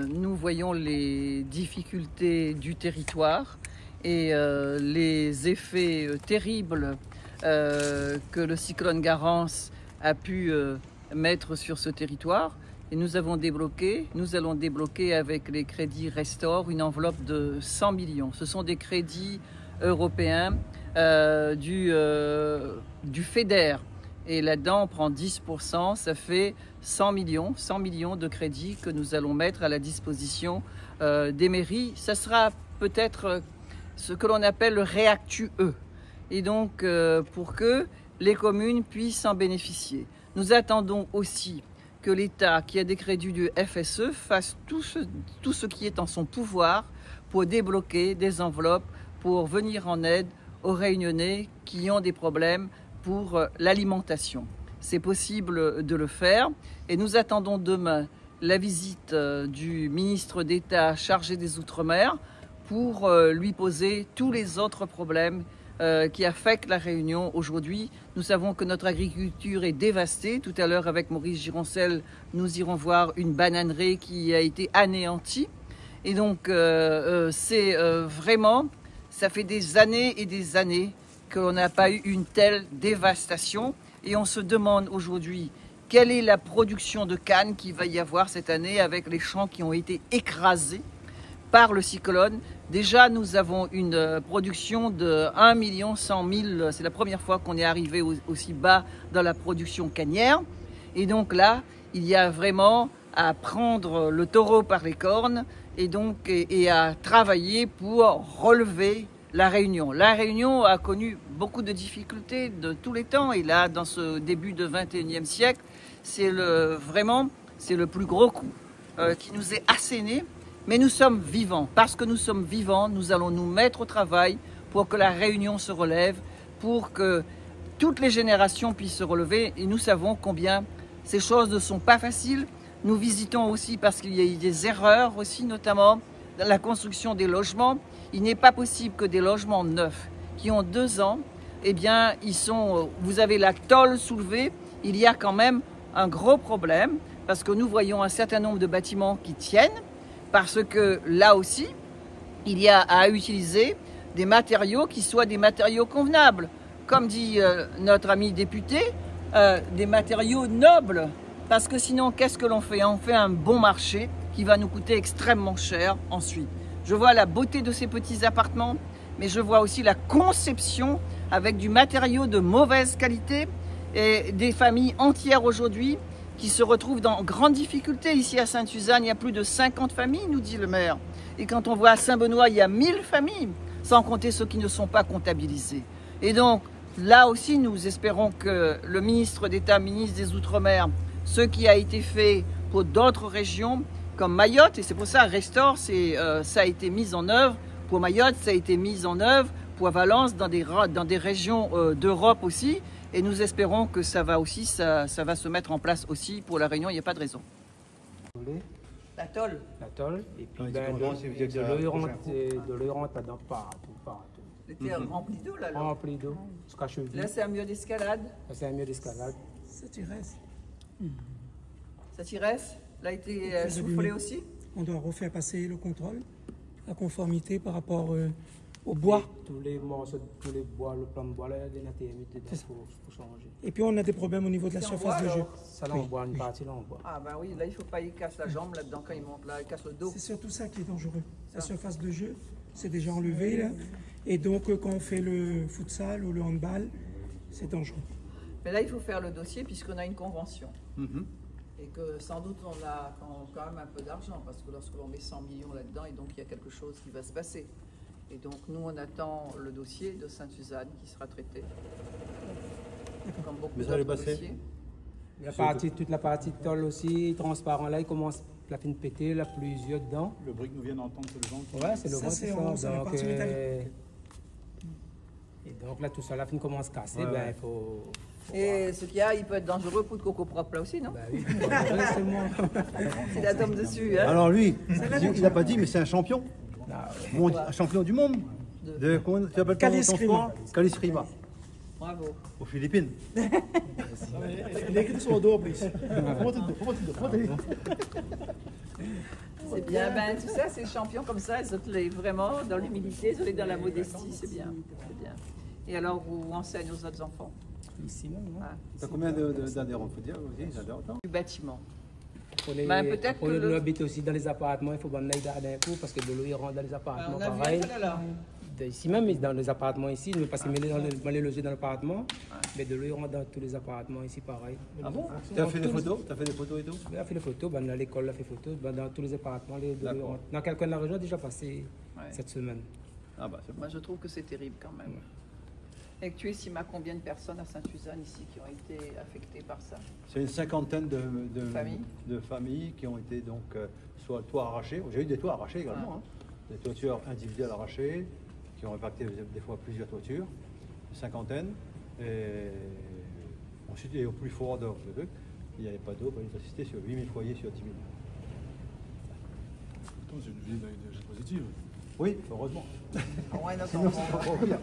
nous voyons les difficultés du territoire et les effets terribles que le cyclone Garance a pu mettre sur ce territoire. Et nous allons débloquer avec les crédits Restore une enveloppe de 100 millions. Ce sont des crédits européens du FEDER. Et là-dedans, on prend 10%, ça fait 100 millions de crédits que nous allons mettre à la disposition des mairies. Ça sera peut-être ce que l'on appelle le REACTU-E. Et donc, pour que les communes puissent en bénéficier. Nous attendons aussi que l'État, qui a des crédits du FSE, fasse tout ce qui est en son pouvoir pour débloquer des enveloppes, pour venir en aide aux Réunionnais qui ont des problèmes pour l'alimentation. C'est possible de le faire et nous attendons demain la visite du ministre d'État chargé des Outre-mer pour lui poser tous les autres problèmes qui affectent la Réunion aujourd'hui. Nous savons que notre agriculture est dévastée. Tout à l'heure, avec Maurice Gironcel, nous irons voir une bananerie qui a été anéantie. Et donc, c'est vraiment, ça fait des années et des années qu'on n'a pas eu une telle dévastation. Et on se demande aujourd'hui quelle est la production de canne qu'il va y avoir cette année avec les champs qui ont été écrasés par le cyclone. Déjà, nous avons une production de 1 100 000. C'est la première fois qu'on est arrivé aussi bas dans la production cannière. Et donc là, il y a vraiment à prendre le taureau par les cornes et à travailler pour relever la Réunion. La Réunion a connu beaucoup de difficultés de tous les temps. Et là, dans ce début du XXIe siècle, c'est le plus gros coup qui nous est asséné. Mais nous sommes vivants. Parce que nous sommes vivants, nous allons nous mettre au travail pour que la Réunion se relève, pour que toutes les générations puissent se relever. Et nous savons combien ces choses ne sont pas faciles. Nous visitons aussi parce qu'il y a eu des erreurs aussi, notamment dans la construction des logements. Il n'est pas possible que des logements neufs qui ont 2 ans, eh bien, vous avez la tôle soulevée. Il y a quand même un gros problème parce que nous voyons un certain nombre de bâtiments qui tiennent. Parce que là aussi, il y a à utiliser des matériaux qui soient des matériaux convenables. Comme dit notre ami député, des matériaux nobles. Parce que sinon, qu'est-ce que l'on fait? On fait un bon marché qui va nous coûter extrêmement cher ensuite. Je vois la beauté de ces petits appartements, mais je vois aussi la conception avec du matériau de mauvaise qualité et des familles entières aujourd'hui qui se retrouvent dans grande difficulté. Ici à Sainte-Suzanne, il y a plus de 50 familles, nous dit le maire. Et quand on voit à Saint-Benoît, il y a 1000 familles, sans compter ceux qui ne sont pas comptabilisés. Et donc, là aussi, nous espérons que le ministre d'État, ministre des Outre-mer, ce qui a été fait pour d'autres régions, comme Mayotte, et c'est pour ça, Restore, ça a été mis en œuvre. Pour Mayotte, ça a été mis en œuvre. Pour Valence, dans des régions d'Europe aussi. Et nous espérons que ça va se mettre en place aussi pour la Réunion, il n'y a pas de raison. La tôle. La tôle, et puis de l'eau rentre là-dedans partout. C'était rempli d'eau là. Rempli d'eau, jusqu'à cheville. Là c'est un mur d'escalade. Là c'est un mur d'escalade. Ça t'iresse. Ça t'iresse. Là a été soufflé aussi. On doit refaire passer le contrôle, la conformité par rapport au bois. Tous les morceaux, tous les bois, le plan de bois, là, il y a des natérimites dedans pour changer. Et puis on a des problèmes au niveau de la surface de jeu. Ça là on boit une partie, là on boit. Ah ben oui, là il ne faut pas y casser la jambe là-dedans quand il monte là, il casse le dos. C'est surtout ça qui est dangereux. La surface de jeu, c'est déjà enlevé là. Et donc quand on fait le futsal ou le handball, c'est dangereux. Mais là il faut faire le dossier puisqu'on a une convention. Et que sans doute on a quand même un peu d'argent parce que lorsque l'on met 100 millions là-dedans, et donc il y a quelque chose qui va se passer. Et donc nous on attend le dossier de Sainte-Suzanne qui sera traité. Comme beaucoup d'autres dossiers. Toute la partie tôle aussi, transparent là, il commence la fin de péter, la plusieurs dedans. Le bruit que nous vient d'entendre, c'est le vent qui... Ouais, c'est le vent, c'est la partie métallique. Et donc là, tout ça, la fin commence à casser, ben il faut... Et ce qu'il y a, il peut être dangereux pour le coco propre là aussi, non? Ben oui, c'est moi. C'est la tombe dessus, hein? Alors lui, il n'a pas dit, mais c'est un champion. Un champion du monde. Comment tu appelles ton sport? Calisriba. Bravo. Aux Philippines. Leg het zo door, please. C'est bien. Ben, tu sais, ces champions comme ça, ils sont vraiment dans l'humilité, ils sont dans la modestie, c'est bien. C'est bien. Et alors, vous enseignez aux autres enfants? Ici même, hein. Ah, T'as combien d'adhérents? Faut dire aussi, ils adhèrent autant. du bâtiment. Ben, peut-être que nous habitons aussi dans les appartements, il faut qu'on aille d'un coup parce que de l'eau il rentre dans les appartements pareil. Ici même, dans les appartements ici, parce que les loger dans l'appartement, mais de l'eau il rentre dans tous les appartements ici pareil. Ah bon? Tu as fait des photos? Tu as fait des photos et tout? On a fait des photos, ben, à l'école on a fait des photos, ben, dans tous les appartements, de l'eau il D'accord. rentre. Dans quelqu'un de la région a déjà passé Ouais. cette semaine. Ah bah c'est bon. Moi, je trouve que c'est terrible quand même. Et que tu estimes combien de personnes à Sainte-Suzanne ici qui ont été affectées par ça? C'est une cinquantaine Familles. de familles qui ont été donc soit toits arrachés. J'ai eu des toits arrachés également. Hein. Des toitures individuelles arrachées qui ont impacté des fois plusieurs toitures. Une cinquantaine. Et ensuite, et au plus fort d'or, il n'y avait pas d'eau. Il assisté sur 8000 foyers sur 10 000. Pourtant, c'est une ville avec des choses positives. Oui, heureusement. Ouais, non, Sinon, c'est pas pour pire.